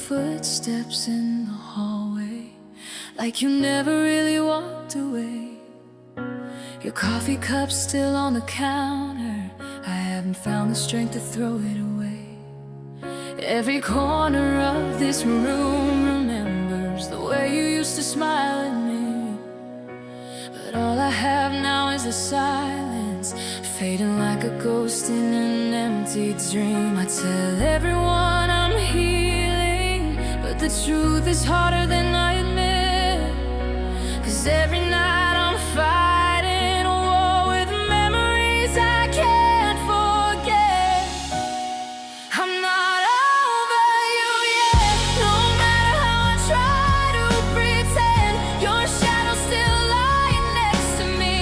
footsteps in the hallway, like you never really walked away. Your coffee cup's still on the counter, I haven't found the strength to throw it away. Every corner of this room remembers the way you used to smile at me. But all I have now is the silence, fading like a ghost in an empty dream. I tell everyone I'm healing, but the truth is harder than I admit. 'Cause every night I'm fighting a war with memories I can't forget. I'm not over you yet, no matter how I try to pretend. Your shadow's still lying next to me,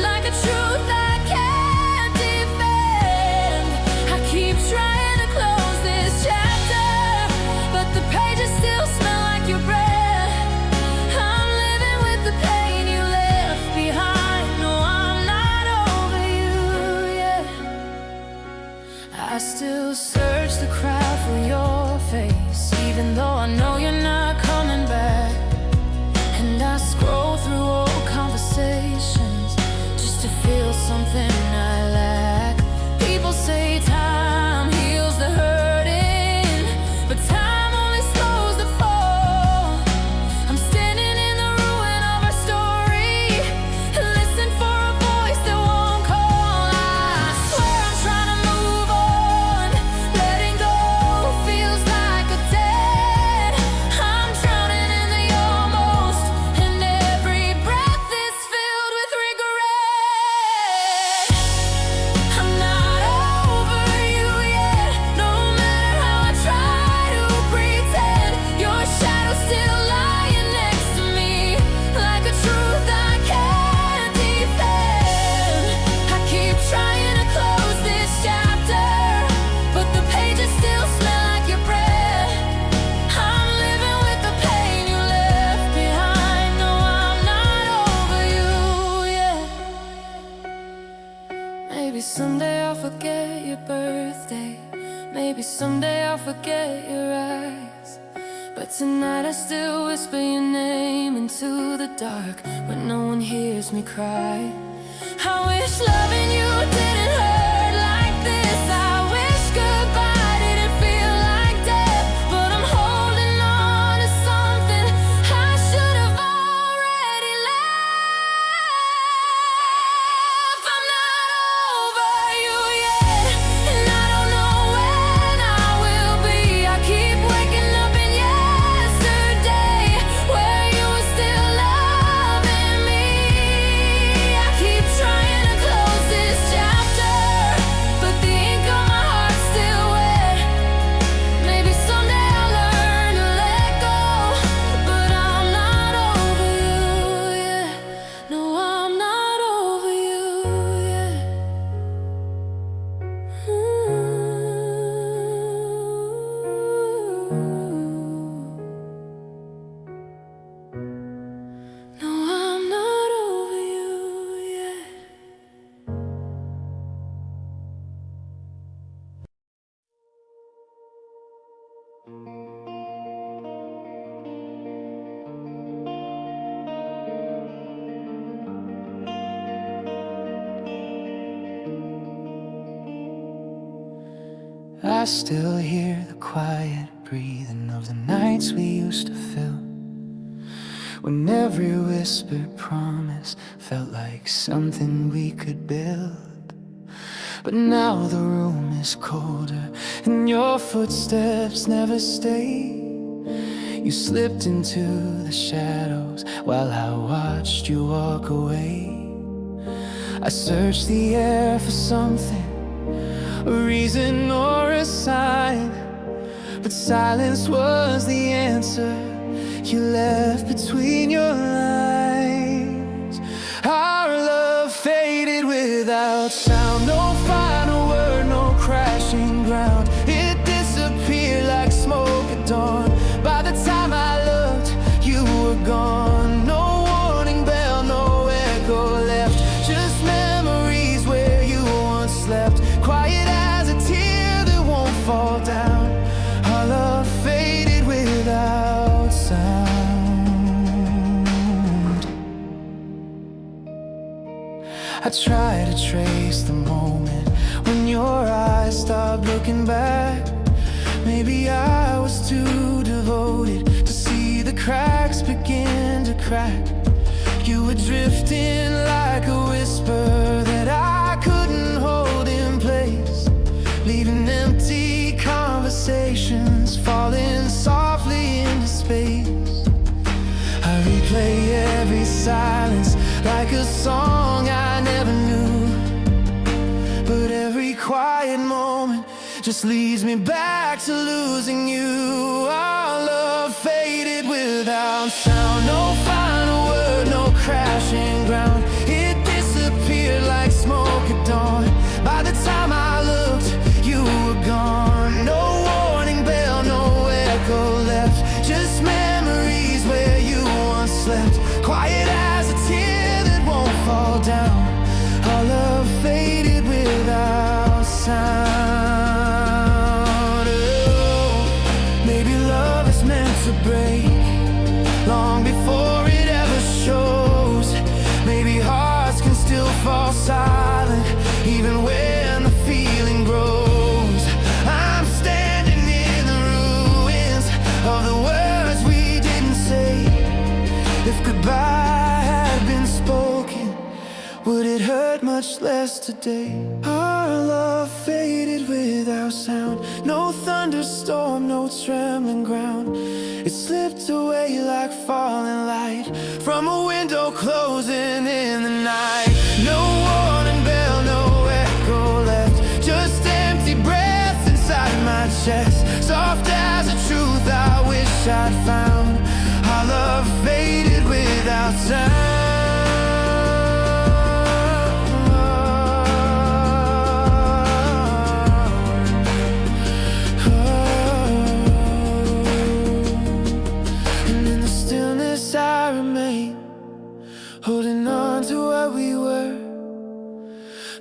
like a truth I can't defend. I keep trying to close this chapter, but the pages still smell like your breath. I'm living with the pain you left behind. No, I'm not over you yet. I still search the crowd for your face, even though I know you're not coming back. And I scroll through old conversations just to feel something I lack. People say time heals the hurting, but time only slows the fall. I'm standing in the ruin of our story, listen for a voice that won't call. I swear I'm trying to move on, letting go feels like a debt. I'm drowning in the almost, and every breath is filled with regret. I'm not over you yet, no matter how I try to pretend. Your shadow's still lying next to me, like a truth I can't defend. I keep trying to close this chapter, but the pages still smell like your breath. I'm living with the pain you left behind. No, I'm not over you yet. Maybe someday I'll forget your birthday, maybe someday I'll forget your eyes. But tonight I still whisper your name into the dark when no one hears me cry. I wish loving you didn't hurt like this. I wish goodbye didn't feel like death. But I'm holding on to something I should have already left. I'm not over you yet, and I don't know when I will be. I keep waking up in yesterday, where you were still loving me. I keep trying to close this chapter, but the ink on my heart's still wet. Maybe someday I'll learn to let go, but I'm not over you yet. No, I'm not over you yet. No, I'm not over you yet. I still hear the quiet breathing of the nights we used to fill, when every whispered promise felt like something we could build. But now the room is colder, and your footsteps never stay. You slipped into the shadows while I watched you walk away. I searched the air for something, a reason or a sign, but silence was the answer you left between your lines. Our love faded without sound, no final word, no crashing ground. It disappeared like smoke at dawn. By the time I looked, you were gone. No warning bell, no echo left, just memories where you once slept, quiet as a tear that won't fall down. Our love faded with I try to trace the moment when your eyes stopped looking back. Maybe I was too devoted to see the cracks begin to crack. You were drifting like a whisper that I couldn't hold in place, leaving empty conversations falling softly into space. I replay every silence like a song I never knew, but every quiet moment just leads me back to losing you. Our love faded without sound, no final word, no crashing ground. It disappeared like smoke at dawn. By the time I looked, you were gone. No warning bell, no echo left, just memories where you once slept, quiet as a tear that won't fall down. Our love faded without sound. Oh, maybe love is meant to break long before it ever shows. Maybe hearts can still fall silent even when the feeling grows. I'm standing in the ruins of the words we didn't say. If goodbye had been spoken, would it hurt much less today? Our love faded without sound, no thunderstorm, no trembling ground. It slipped away like falling light from a window closing in the night. No warning bell, no echo left, just empty breath inside my chest, soft as a truth I wish I'd found. Our love faded without sound. I remain holding on to what we were,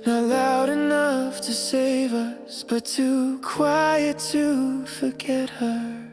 not loud enough to save us, but too quiet to forget her.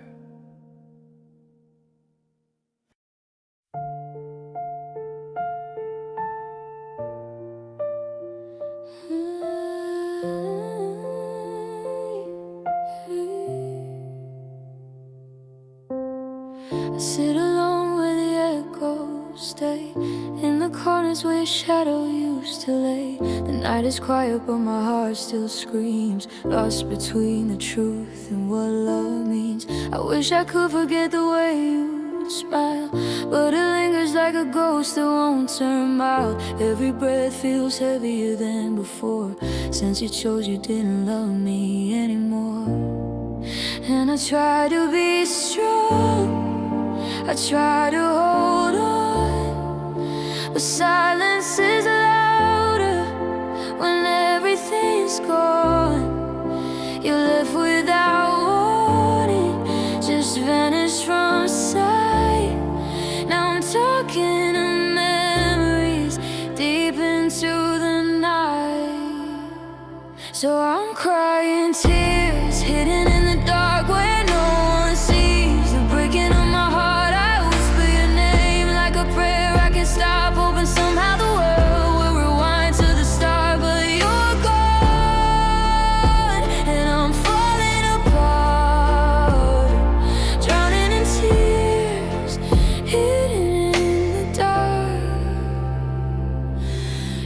I sit alone where the echoes stay, in the corners where your shadow used to lay. The night is quiet but my heart still screams, lost between the truth and what love means. I wish I could forget the way you smile, but it lingers like a ghost that won't turn mild. Every breath feels heavier than before, since you chose you didn't love me anymore. And I try to be strong, I try to hold on, but silence is louder when everything's gone. You're left without warning, just vanished from sight. Now I'm talking to memories deep into the night. So I'm crying tears hidden in the dark where no one sees the breaking of my heart. Stop hoping somehow the world will rewind to the start, but you're gone, and I'm falling apart, drowning in tears, hidden in the dark.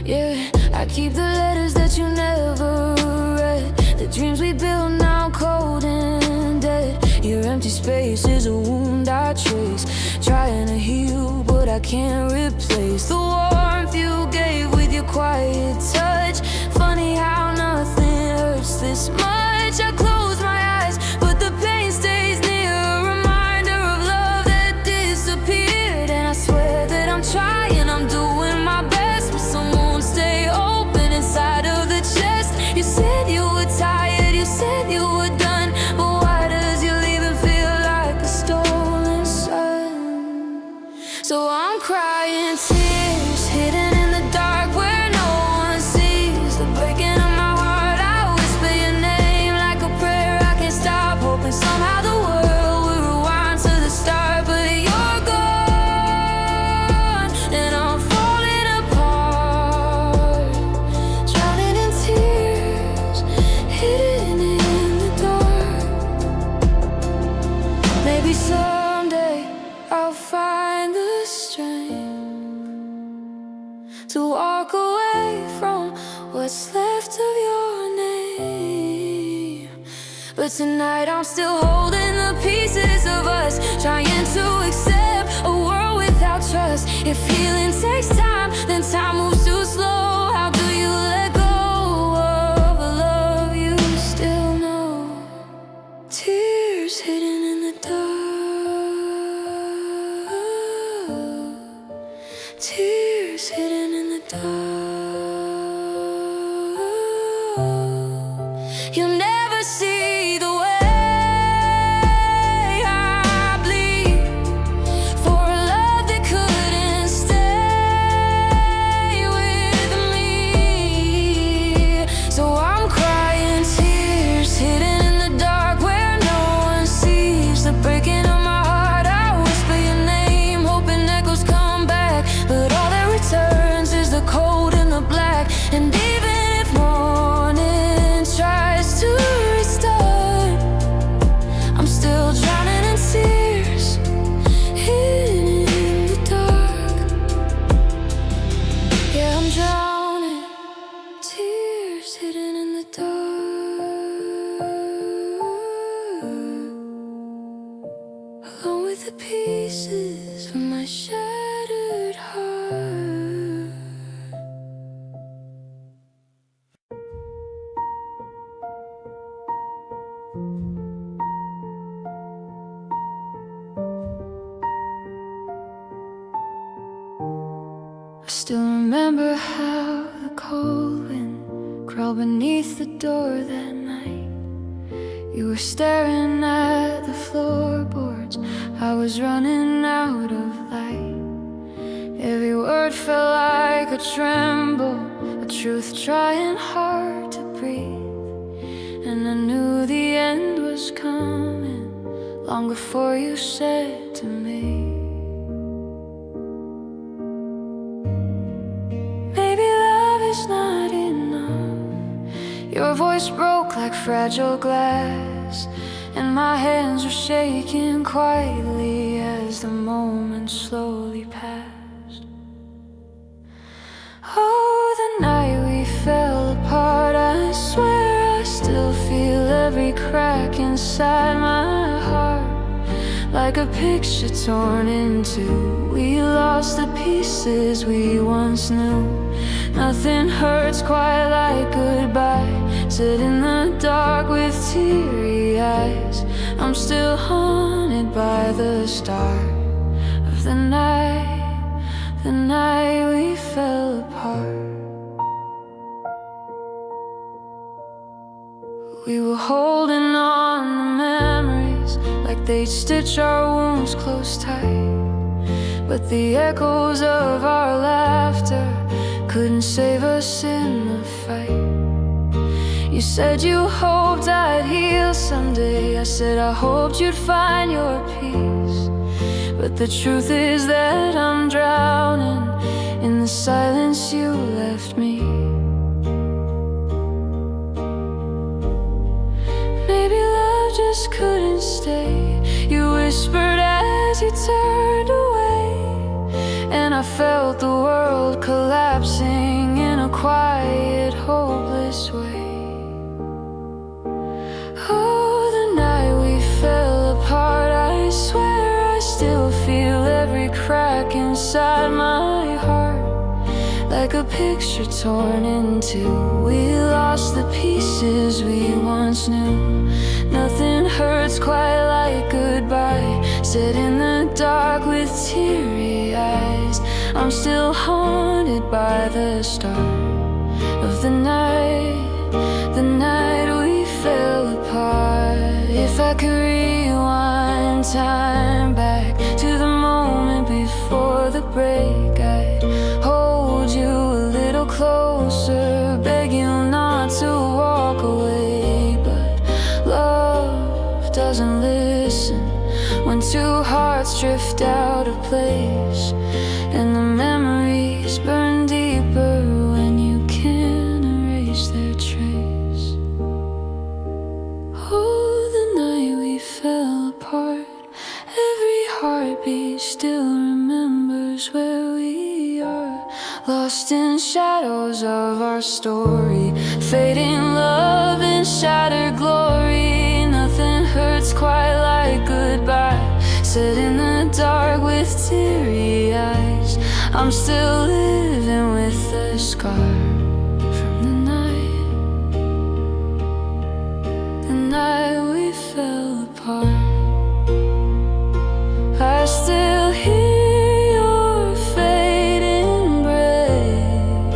Yeah, I keep the letters that you never read, the dreams we built now cold and dead. Your empty space is a wound I trace, trying to heal but I can't replace the warmth you gave with your quiet touch. Funny how nothing hurts this much. I close my eyes but the pain stays near, a reminder of love that disappeared. And I swear that I'm trying, I'm doing my best, but some won't stay open inside of the chest. You said you were tired, you said you were done, but why does your leaving feel like a stolen sun? So I'm crying tears hidden in the dark where no one sees the breaking of my heart. I whisper your name like a prayer, I can't stop hoping somehow the world will rewind to the start, but you're gone, and I'm falling apart, to walk away from what's left of your name. But tonight I'm still holding the pieces of us, trying to accept a world without trust. If healing takes time, then time moves too slow. How do you let go of a love you still know? Tears hidden in the dark, tears hidden in the dark. You'll never see the way I bleed for a love that couldn't stay with me. So I'm crying tears hidden in the dark where no one sees the breaking of my heart. I whisper your name, hoping echoes come back, but all that returns is the cold and the black. And even if morning tries to restart, I'm still drowning in tears hidden in the dark. Yeah, I'm drowning, tears hidden in the dark, along with the pieces of my shattered heart. I still remember how the cold wind crawled beneath the door that night. You were staring at the floorboards, I was running out of light. Every word felt like a tremble, a truth trying hard to breathe. And I knew the end was coming long before you said to me, maybe love is not enough. Your voice broke like fragile glass, and my hands were shaking quietly as the moment slowly passed. Oh, the night we fell apart, I swear I still feel every crack inside my heart, like a picture torn in two. We lost the pieces we once knew. Nothing hurts quite like goodbye. Sit in the dark with teary eyes. I'm still haunted by the start of the night we fell apart. We were holding on to memories like they'd stitch our wounds close tight, but the echoes of our laughter couldn't save us in the fight. You said you hoped I'd heal someday. I said I hoped you'd find your peace, but the truth is that I'm drowning in the silence you left me. Maybe love just couldn't stay, you whispered as you turned away, and I felt the world collapsing in a quiet, hopeless way. Oh, the night we fell apart, I swear I still feel every crack inside my heart, like a picture torn in two. We lost the pieces we once knew. Nothing hurts quite like goodbye. Sit in the dark with teary eyes. I'm still haunted by the start of the night we fell apart. If I could rewind time back to the moment before the break, I'd hold you a little closer, beg you not to walk away. But love doesn't listen when two hearts drift out of place, and the memories burn deeper when you can't erase their trace. Oh, the night we fell apart, every heartbeat still remembers where we are, lost in shadows of our story, fading love and shattered glory. Nothing hurts quite like goodbye, sit in the dark with teary eyes. I'm still living with the scar from the night we fell apart. I still hear your fading breath,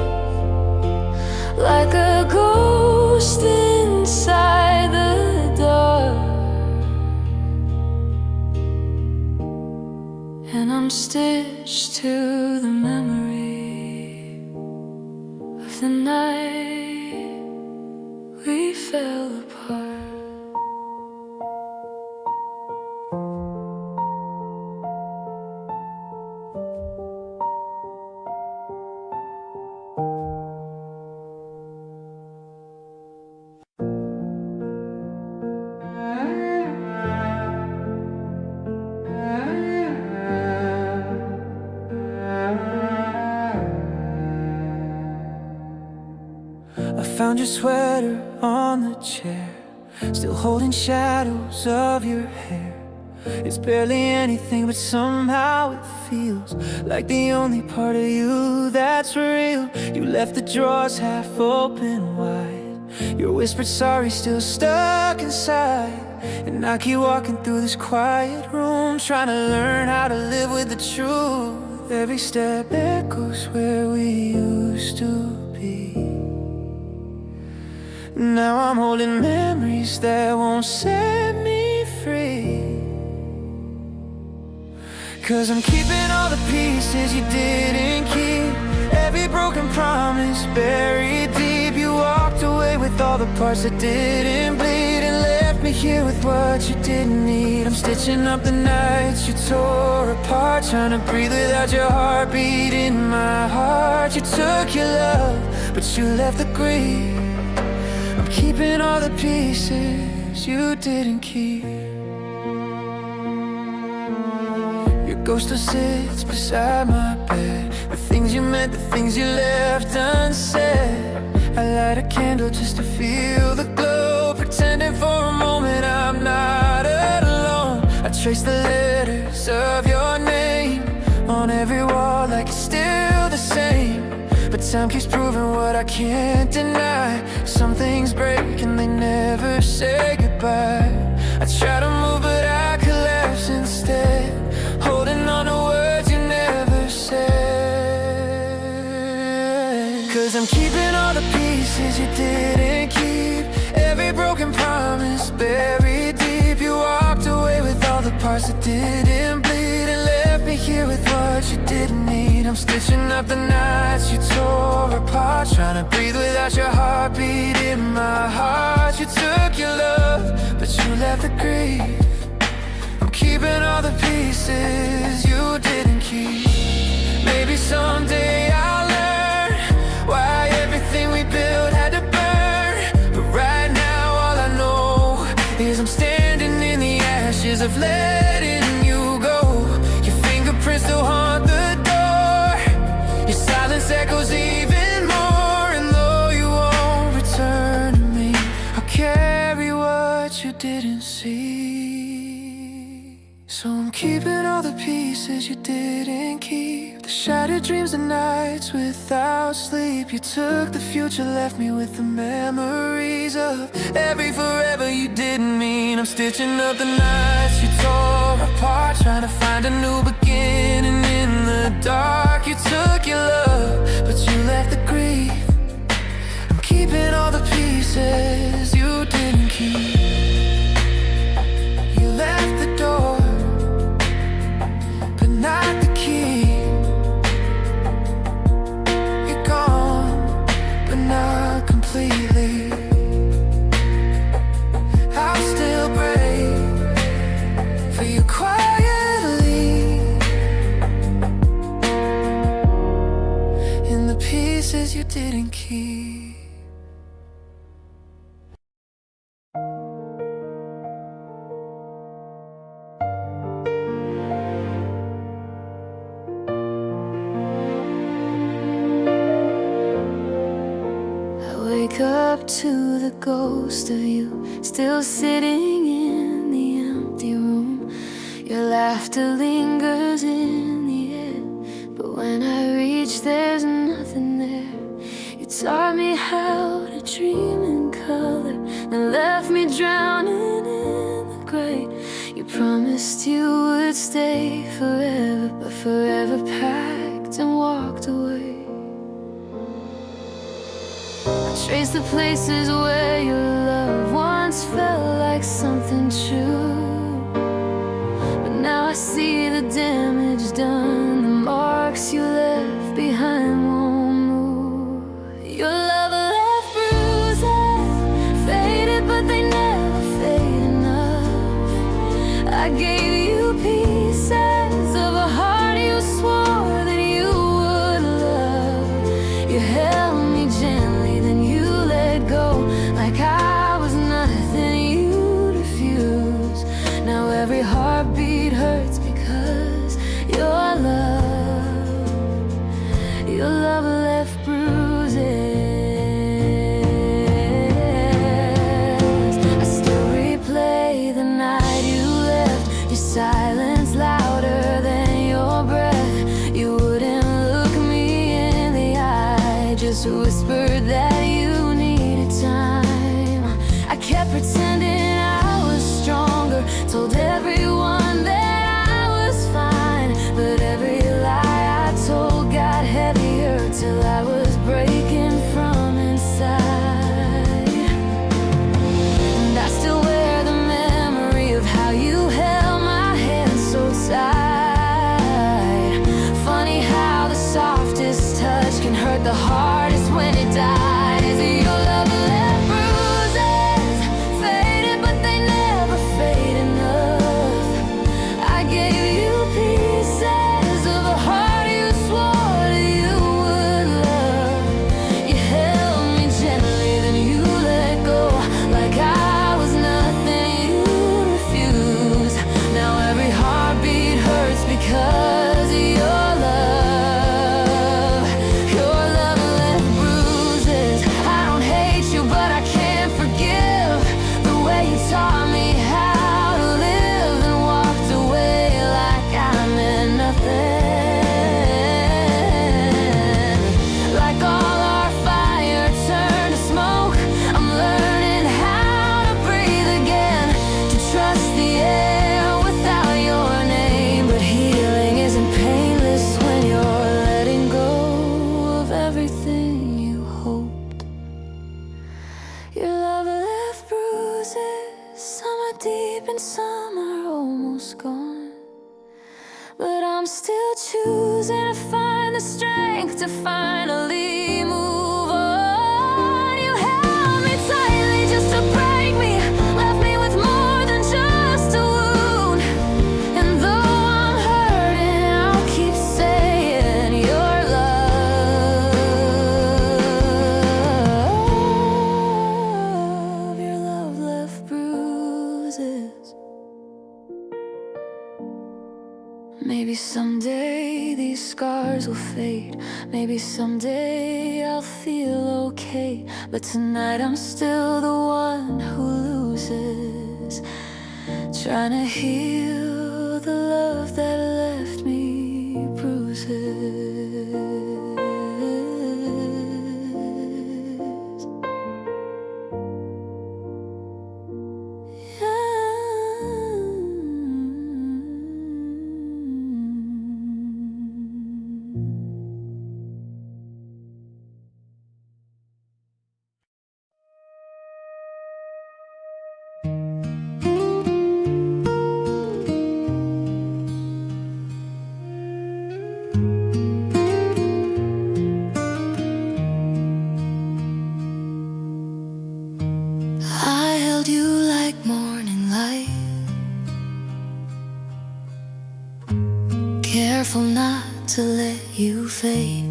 like a ghost inside the dark. And I'm stitched to the memory of the night we fell apart. I found your sweater on the chair, still holding shadows of your hair. It's barely anything, but somehow it feels like the only part of you that's real. You left the drawers half open wide, your whispered sorry still stuck inside. And I keep walking through this quiet room, trying to learn how to live with the truth. Every step echoes where we used to be. Now I'm holding memories that won't set me free. 'Cause I'm keeping all the pieces you didn't keep, every broken promise buried deep. You walked away with all the parts that didn't bleed, and left me here with what you didn't need. I'm stitching up the nights you tore apart, trying to breathe without your heartbeat in my heart. You took your love, but you left the grief. I'm keeping all the pieces you didn't keep. Your ghost still sits beside my bed, the things you meant, the things you left unsaid. I light a candle just to feel the glow, pretending for a moment I'm not alone. I trace the letters of your name on every wall like it's still the same. But time keeps proving what I can't deny. Some things break and they never say goodbye. I try to move but I collapse instead, holding on to words you never said. 'Cause I'm keeping all the pieces you didn't keep, every broken promise buried deep. You walked away with all the parts that didn't bleed, and left me here with what you didn't need. I'm stitching up the nights you tore apart, trying to breathe without your heartbeat in my heart. You took your love, but you left the grief. I'm keeping all the pieces you didn't keep. Maybe someday I'll learn why everything we built had to burn. But right now all I know is I'm standing in the ashes of letting you go. Your fingerprints still haunt the door, your silence echoes even more. And though you won't return to me, I'll carry what you didn't see. So I'm keeping all the pieces you didn't keep, the shattered dreams and nights without sleep. You took the future, left me with the memories of every forever you didn't mean. I'm stitching up the nights you tore apart, trying to find a new beginning in the dark. You took your love, but you left the grief. I'm keeping all the pieces you didn't keep. You left the door, but not the key. You're gone, but not completely. I'll still pray for you quietly, in the pieces you didn't keep. to the ghost of you, still sitting in the empty room. Your laughter lingers in the air, but when I reach, there's nothing there. You taught me how to dream in color and left me drowning in the gray. You promised you would stay forever, but forever packed and walked away. I trace the places where your love once felt like something true, but now I see the damage done, the marks you left behind won't move. Your love left bruises, faded but they never fade enough. I gave you pieces of a heart you swore that you would love. You held me gently, then you let go, like I was nothing you'd refuse. Now every heartbeat hurts because your love left bruises. I still replay the night you left, your silence louder than your breath. You wouldn't look me in the eye, just whispered that you needed time. I kept pretending I was stronger, told everyone that I was fine, but every lie I told got heavier till I was breaking from inside. And I still wear the memory of how you held my hand so tight. Funny how the softest touch can hurt the hardest when it dies. Your love left bruises, faded but they never fade enough. I gave you pieces of a heart you swore that you would love. You held me gently, then you let go, like I was nothing you'd refuse. Now every heartbeat hurts because of your love. Your love left bruises. I don't hate you, but I can't forgive the way you taught me how to live and walked away like I meant nothing. Like all our fire turned to smoke, I'm learning how to breathe again, to trust the air without your name. But healing isn't painless when you're letting go of everything you hoped. Your love left bruises, some are deep and some are almost gone, but I'm still choosing to find the strength to finally move on. You held me tightly just to break me, left me with more than just a wound. And though I'm hurting, I'll keep saying your love left bruises. Maybe someday these scars will fade, maybe someday I'll feel okay, but tonight I'm still the one who loses, trying to heal the love that left me bruises. I held you like morning light, careful not to let you fade.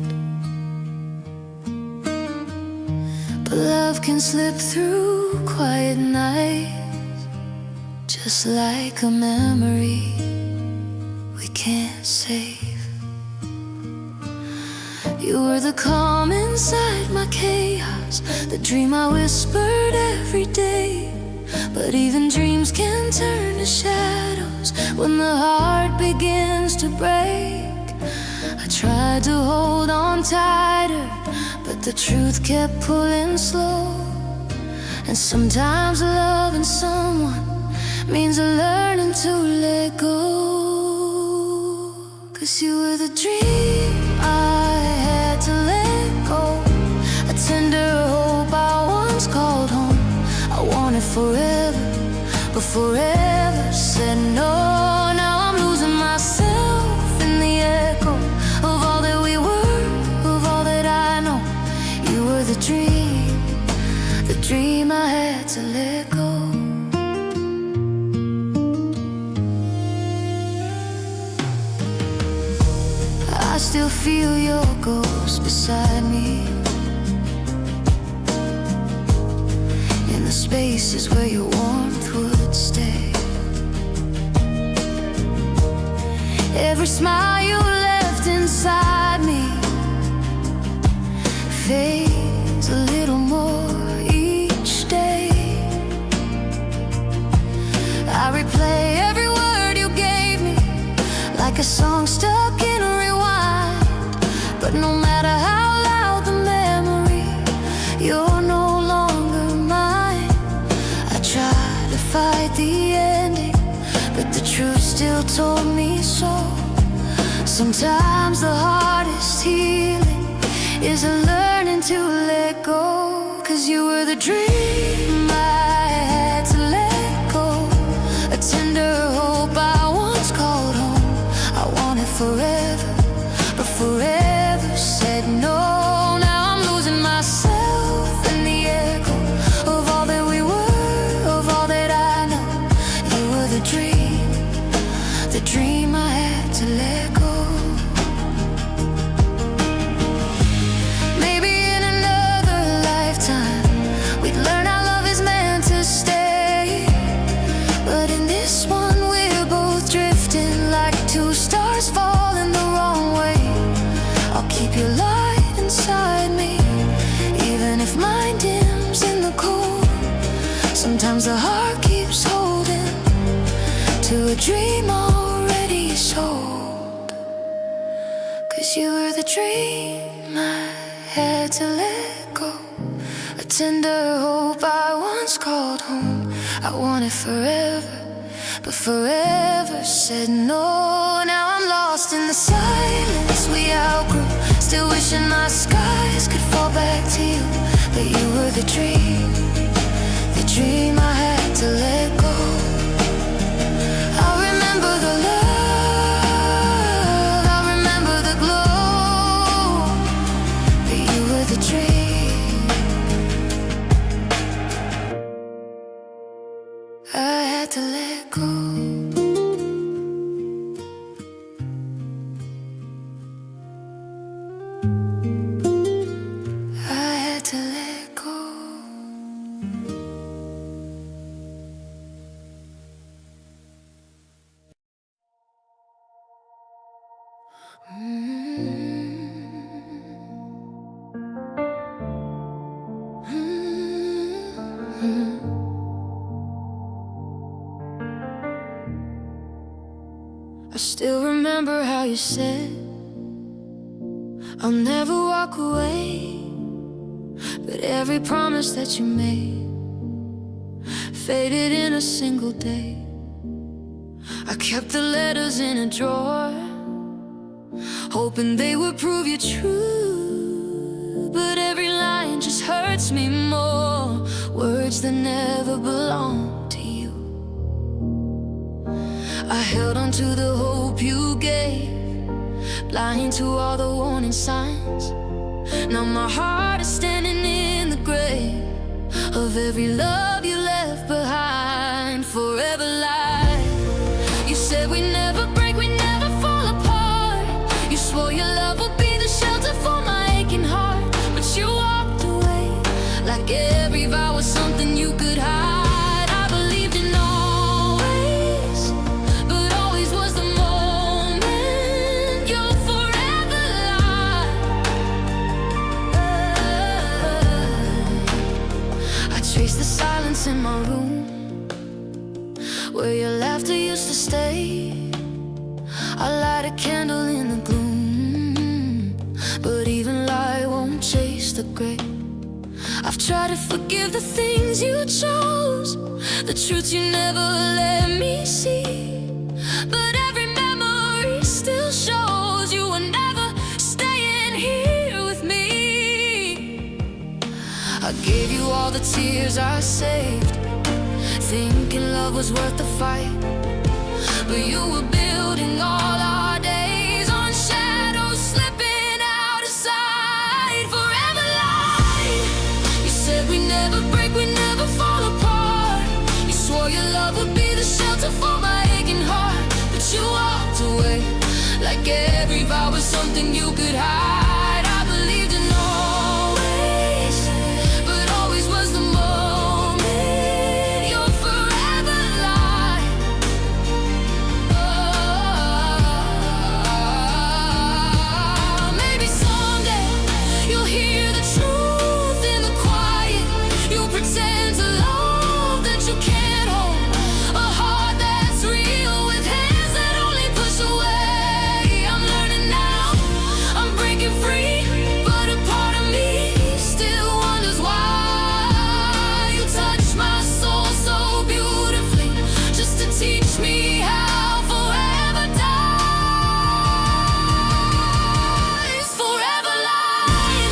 But love can slip through quiet nights, just like a memory we can't save. You were the calm inside my chaos, the dream I whispered every day. But even dreams can turn to shadows when the heart begins to break. I tried to hold on tighter, but the truth kept pulling slow. And sometimes loving someone means learning to let go. 'Cause you were the dream I had to let go, a tender hope I once called home. I wanted forever, but forever said no. Now I'm losing myself in the echo of all that we were, of all that I know. You were the dream I had to let go. I still feel your ghost beside me in the spaces where your warmth would stay. Every smile you left inside me fades a little more each day. I replay every word you gave me like a song stuck in a rewind. But no matter how loud the memory, you're no longer mine. I tried to fight the ending, but the truth still told me so. Sometimes the hardest healing is learning to let go. 'Cause you were the dream I had to let go, a tender hope I once called home. I wanted forever, but forever said no. Now I'm losing myself in the echo of all that we were, of all that I know. You were the dream I had to let go. Maybe in another lifetime we'd learn how love is meant to stay. But in this one we're both drifting like two stars falling the wrong way. I'll keep your light inside me, even if mine dims in the cold. Sometimes the heart keeps holding to a dream already sold. 'Cause you were the dream I had to let go, a tender hope I once called home. I wanted forever, but forever said no. Now I'm lost in the silence we outgrew, still wishing our skies could fall back to you. But you were the dream I had to let go. I remember the love, I remember the glow, but you were the dream I had to let go. I had to let go. I still remember how you said, I'll never walk away. But every promise that you made faded in a single day. I kept the letters in a drawer, hoping they would prove you true. But every line just hurts me more, words that never belonged to you. I held on to the hope you gave, blind to all the warning signs. Now my heart is standing in the grave of every love you left behind. Forever lied. You said we never break, we never fall apart. You swore your love would be the shelter for my aching heart. But you walked away like every vow was something you could hide. I believed in always, but always was the moment. You'll forever lie. in my room where your laughter used to stay. I light a candle in the gloom, but even light won't chase the gray. I've tried to forgive the things you chose, the truths you never let me see, but every memory still shows you were never staying here with me. I gave you all the tears I saved, thinking love was worth the fight, but you were building all our days on shadows slipping out of sight. Forever light. You said we never break, we never fall apart. You swore your love would be the shelter for my aching heart, but you walked away like every vow was something you could hide. I believed in always, but always was the moment. You're forever light. Maybe someday you'll hear the truth in the quiet. You'll pretend to love that you can't hold, a heart that's real with hands that only push away. I'm learning now, I'm breaking free, but a part of me still wonders why you touch my soul so beautifully, just to teach me how forever dies. Forever light.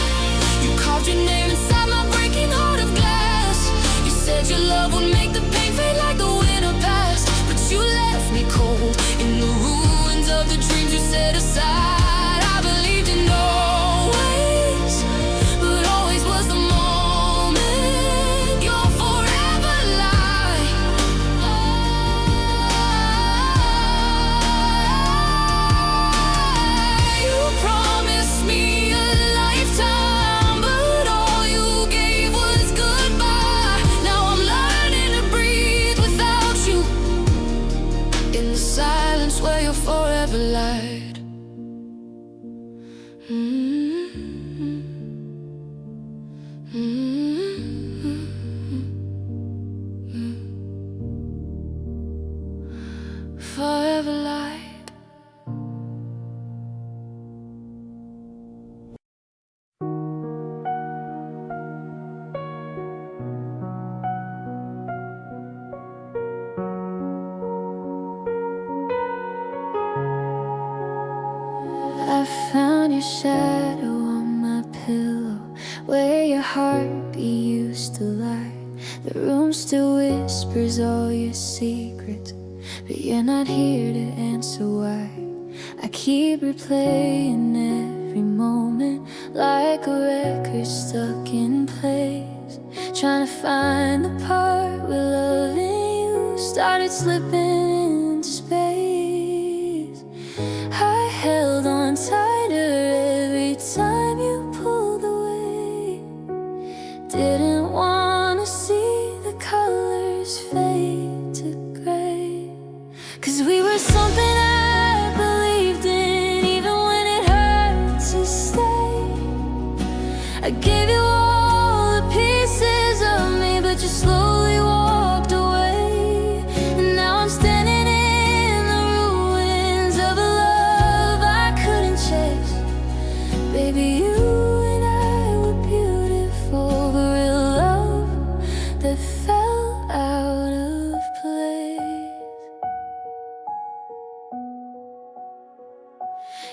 You carved your name inside my breaking heart of glass. You said your love would make the pain fade like the winter past, but you left me cold in the ruins of the dreams you set aside. I believed in always, but always was the moment. You're forever light. You promised me a lifetime, but all you gave was goodbye. Now I'm learning to breathe without you, in the silence where you're forever light. Forever light. I found your shadow on my pillow, where your heartbeat used to lie. The room still whispers all your secrets, but you're not here to answer why. I keep replaying every moment like a record stuck in place, trying to find the part where loving you started slipping into space. I held on tighter every time you pulled away. Didn't wanna see the colors fade to gray, 'cause we were something I believed in, even when it hurt to stay. I gave you all the pieces of me, but you slowly walked away. And now I'm standing in the ruins of a love I couldn't chase. Baby, you and I were beautiful, but real love that fell out of place.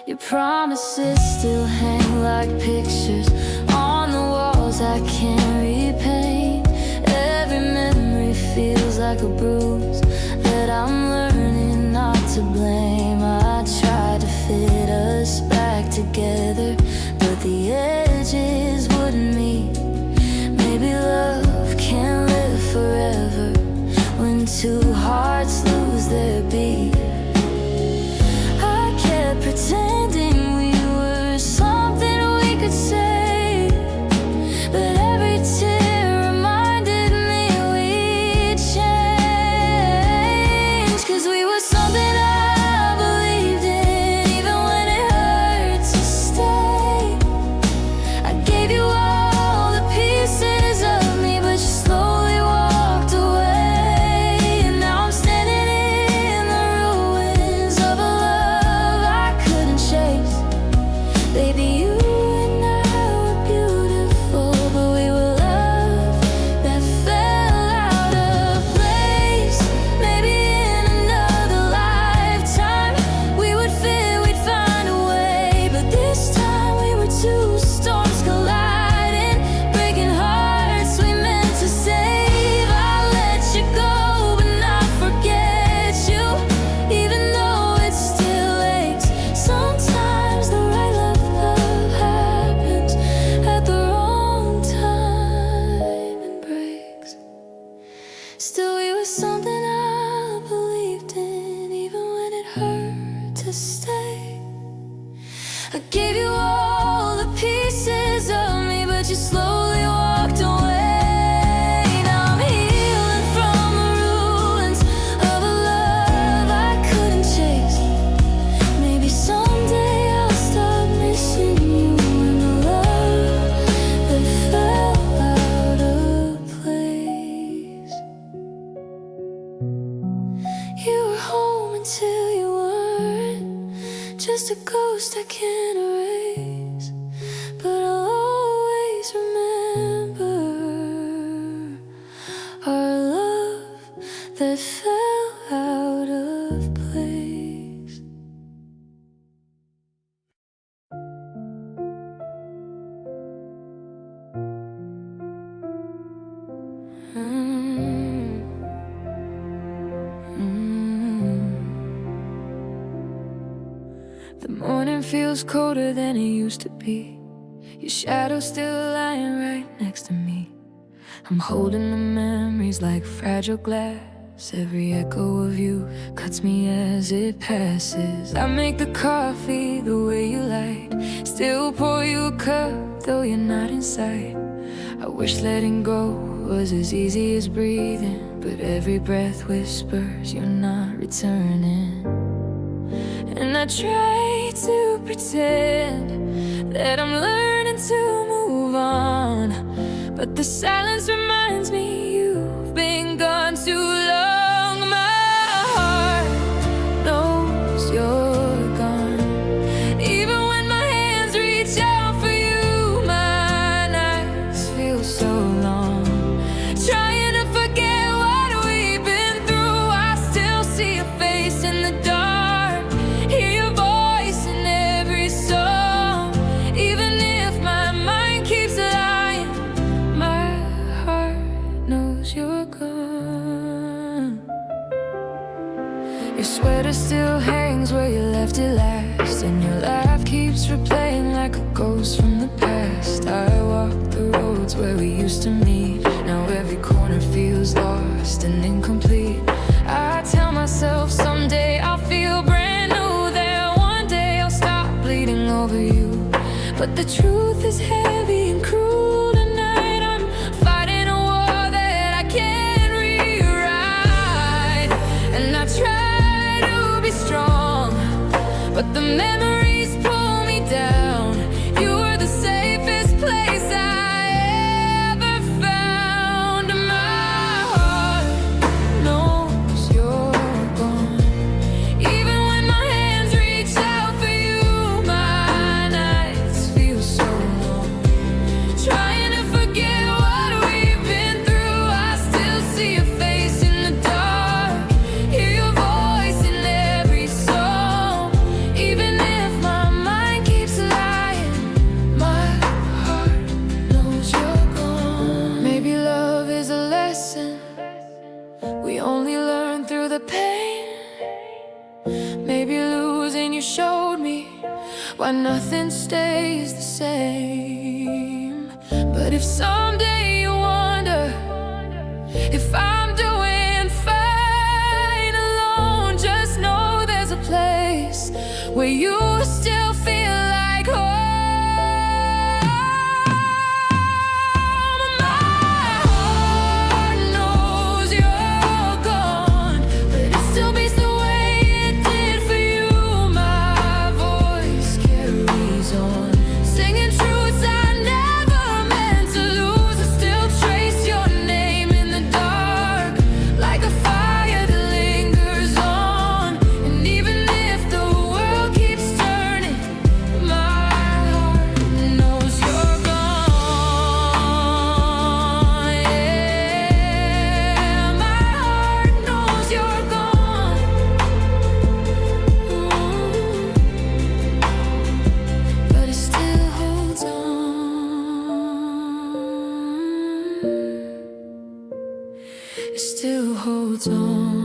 Your promises still hang like pictures on the walls I can't repaint. Every memory feels like a bruise that I'm learning not to blame. I tried to fit us back together, but the edges wouldn't meet. Maybe love can't live forever when two hearts lose their beat. I kept pretending we were something we could say, but every tear reminded me we'd change. 'Cause we were something I believed in, even when it hurt to stay. I gave you all the pieces of me, but you slowly walked away. Now I'm healing from the ruins of a love I couldn't chase. Maybe someday I'll stop missing you and the love that fell out of place. You were home until you weren't, just a ghost I can't erase. But I'll always remember our love that fell out of place. The morning feels colder than it used to be. Your shadow's still lying right next to me. I'm holding the memories like fragile glass. Every echo of you cuts me as it passes. I make the coffee the way you like, still pour you a cup though you're not in sight. I wish letting go was as easy as breathing, but every breath whispers you're not returning. And I try to pretend that I'm learning to move on, but the silence reminds me you've been gone too long. My heart knows you're gone. Even when my hands reach out for you, my nights feel so long. Trying to forget what we've been through, I still see your face in the dark, hear your voice in every song. Even if my mind keeps lying, my heart knows you're gone. Your sweater still hangs where you left it last, and your laugh keeps replaying like a ghost from the past. I walk the roads where we used to meet. Now every corner feels lost and incomplete. I tell myself someday I'll feel brand new, that one day I'll stop bleeding over you. But the truth is heavy and cruel tonight. I'm fighting a war that I can't rewrite. And I try to be strong, but the memories pull me down. You were the safest place I ever found. My heart knows you're gone. Even when my hands reach out for you, my nights feel so long. Trying to forget what we've been through, I still see your face in the dark, hear your voice in every song. Even if my mind keeps lying, my heart knows you're gone. Maybe love is a lesson we only learn through the pain. Maybe losing you showed me why nothing stays the same. But if someday you wonder if I'm doing fine alone, just know there's a place where you still feel like home. My heart knows you're gone, but it still beats the way it did for you. My voice carries on, singing truths I never meant to lose. I still trace your name in the dark, like a fire that lingers on. And even if the world keeps turning, my heart knows you're gone. Yeah, my heart knows you're gone. But it still holds on. It still holds on.